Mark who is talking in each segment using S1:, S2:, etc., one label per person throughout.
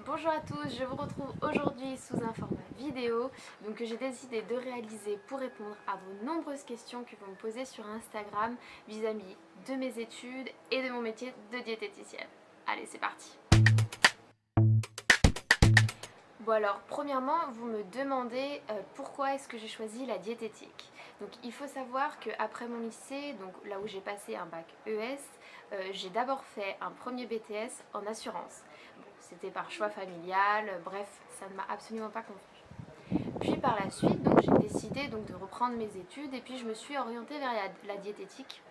S1: Bonjour à tous, je vous retrouve aujourd'hui sous un format vidéo que j'ai décidé de réaliser pour répondre à vos nombreuses questions que vous me posez sur Instagram vis-à-vis de mes études et de mon métier de diététicienne. Allez, c'est parti. Bon alors, premièrement, vous me demandez pourquoi est-ce que j'ai choisi la diététique. Donc il faut savoir qu'après mon lycée, donc là où j'ai passé un bac ES, j'ai d'abord fait un premier BTS en assurance. Bon, c'était par choix familial, bref, ça ne m'a absolument pas convenu. Puis par la suite, donc j'ai décidé de reprendre mes études et puis je me suis orientée vers la diététique.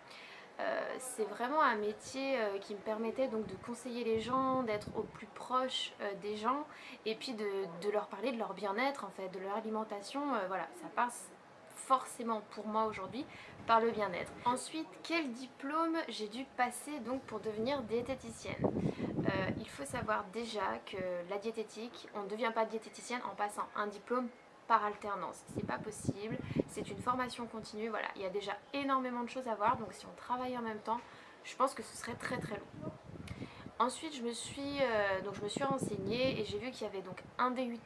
S1: C'est vraiment un métier qui me permettait donc de conseiller les gens, d'être au plus proche des gens et puis de leur parler de leur bien-être en fait, de leur alimentation. Voilà, ça passe forcément pour moi aujourd'hui par le bien-être. Ensuite, quel diplôme j'ai dû passer donc pour devenir diététicienne? Il faut savoir déjà que la diététique, on ne devient pas diététicienne en passant un diplôme par alternance, c'est pas possible, c'est une formation continue, voilà, il y a déjà énormément de choses à voir, donc si on travaille en même temps, je pense que ce serait très très long. Ensuite je me suis renseignée et j'ai vu qu'il y avait donc un DUT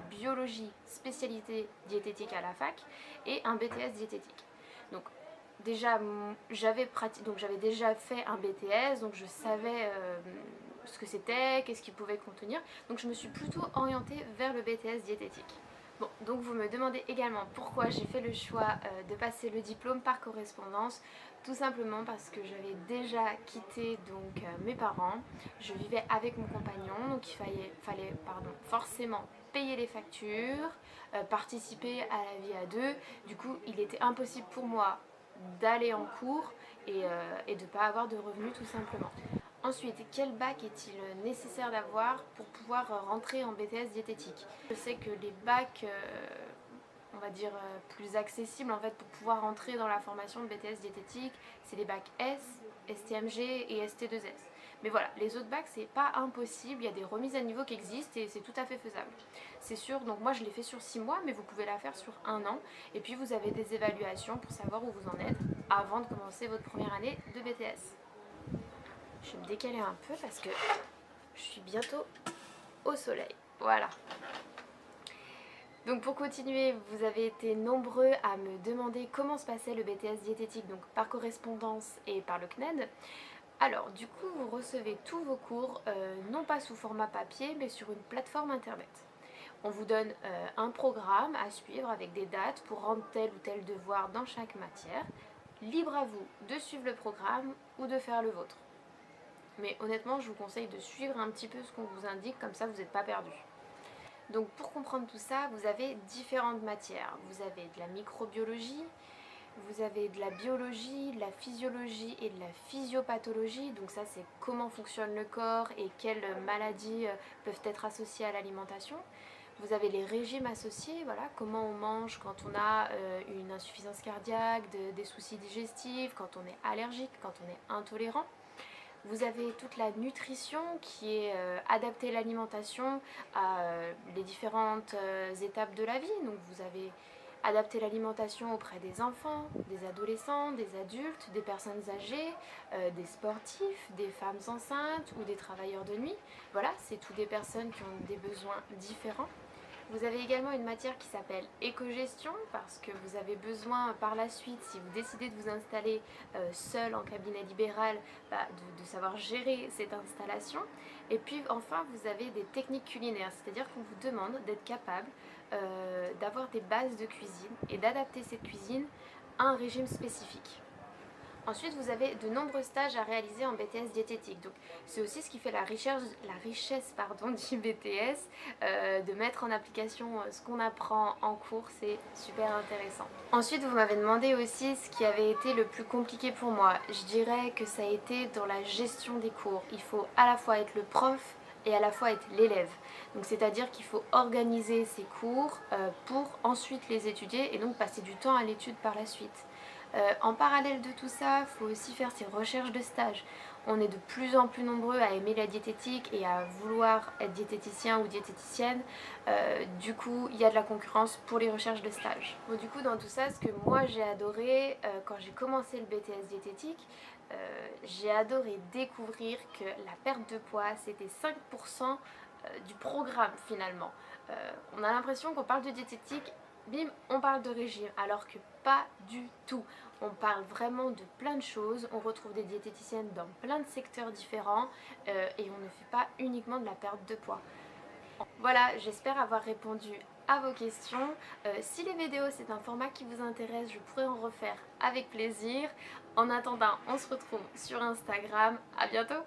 S1: biologie spécialité diététique à la fac et un BTS diététique. Donc déjà j'avais déjà fait un BTS, donc je savais ce que c'était, qu'est-ce qu'il pouvait contenir, donc je me suis plutôt orientée vers le BTS diététique. Bon, donc vous me demandez également pourquoi j'ai fait le choix de passer le diplôme par correspondance. Tout simplement parce que j'avais déjà quitté mes parents, je vivais avec mon compagnon, donc il fallait forcément payer les factures, participer à la vie à deux. Du coup, il était impossible pour moi d'aller en cours et de ne pas avoir de revenus tout simplement. Ensuite, quel bac est-il nécessaire d'avoir pour pouvoir rentrer en BTS diététique? Je sais que les bacs, on va dire plus accessibles en fait pour pouvoir rentrer dans la formation de BTS diététique, c'est les bacs S, STMG et ST2S. Mais voilà, les autres bacs c'est pas impossible, il y a des remises à niveau qui existent et c'est tout à fait faisable. C'est sûr, donc moi je l'ai fait sur 6 mois mais vous pouvez la faire sur 1 an et puis vous avez des évaluations pour savoir où vous en êtes avant de commencer votre première année de BTS. Je vais me décaler un peu parce que je suis bientôt au soleil. Voilà. Donc pour continuer, vous avez été nombreux à me demander comment se passait le BTS diététique, donc par correspondance et par le CNED. Alors du coup, vous recevez tous vos cours, non pas sous format papier, mais sur une plateforme internet. On vous donne un programme à suivre avec des dates pour rendre tel ou tel devoir dans chaque matière. Libre à vous de suivre le programme ou de faire le vôtre. Mais honnêtement, je vous conseille de suivre un petit peu ce qu'on vous indique, comme ça vous n'êtes pas perdu. Donc pour comprendre tout ça, vous avez différentes matières. Vous avez de la microbiologie, vous avez de la biologie, de la physiologie et de la physiopathologie. Donc ça c'est comment fonctionne le corps et quelles maladies peuvent être associées à l'alimentation. Vous avez les régimes associés, voilà, comment on mange quand on a une insuffisance cardiaque, des soucis digestifs, quand on est allergique, quand on est intolérant. Vous avez toute la nutrition qui est adaptée à l'alimentation à les différentes étapes de la vie. Donc vous avez adapté l'alimentation auprès des enfants, des adolescents, des adultes, des personnes âgées, des sportifs, des femmes enceintes ou des travailleurs de nuit. Voilà, c'est toutes des personnes qui ont des besoins différents. Vous avez également une matière qui s'appelle éco-gestion parce que vous avez besoin par la suite, si vous décidez de vous installer seul en cabinet libéral, de savoir gérer cette installation. Et puis enfin, vous avez des techniques culinaires, c'est-à-dire qu'on vous demande d'être capable d'avoir des bases de cuisine et d'adapter cette cuisine à un régime spécifique. Ensuite, vous avez de nombreux stages à réaliser en BTS diététique. Donc, c'est aussi ce qui fait la richesse du BTS, de mettre en application ce qu'on apprend en cours, c'est super intéressant. Ensuite, vous m'avez demandé aussi ce qui avait été le plus compliqué pour moi. Je dirais que ça a été dans la gestion des cours. Il faut à la fois être le prof et à la fois être l'élève. Donc c'est-à-dire qu'il faut organiser ses cours pour ensuite les étudier et donc passer du temps à l'étude par la suite. En parallèle de tout ça, il faut aussi faire ses recherches de stage. On est de plus en plus nombreux à aimer la diététique et à vouloir être diététicien ou diététicienne. Du coup, il y a de la concurrence pour les recherches de stage. Bon, du coup, dans tout ça, ce que moi j'ai adoré quand j'ai commencé le BTS diététique, J'ai adoré découvrir que la perte de poids c'était 5% du programme finalement. On a l'impression qu'on parle de diététique, bim, on parle de régime, alors que pas du tout. On parle vraiment de plein de choses, on retrouve des diététiciennes dans plein de secteurs différents et on ne fait pas uniquement de la perte de poids. Voilà, j'espère avoir répondu à vos questions. Si les vidéos c'est un format qui vous intéresse, je pourrais en refaire avec plaisir. En attendant, on se retrouve sur Instagram. À bientôt!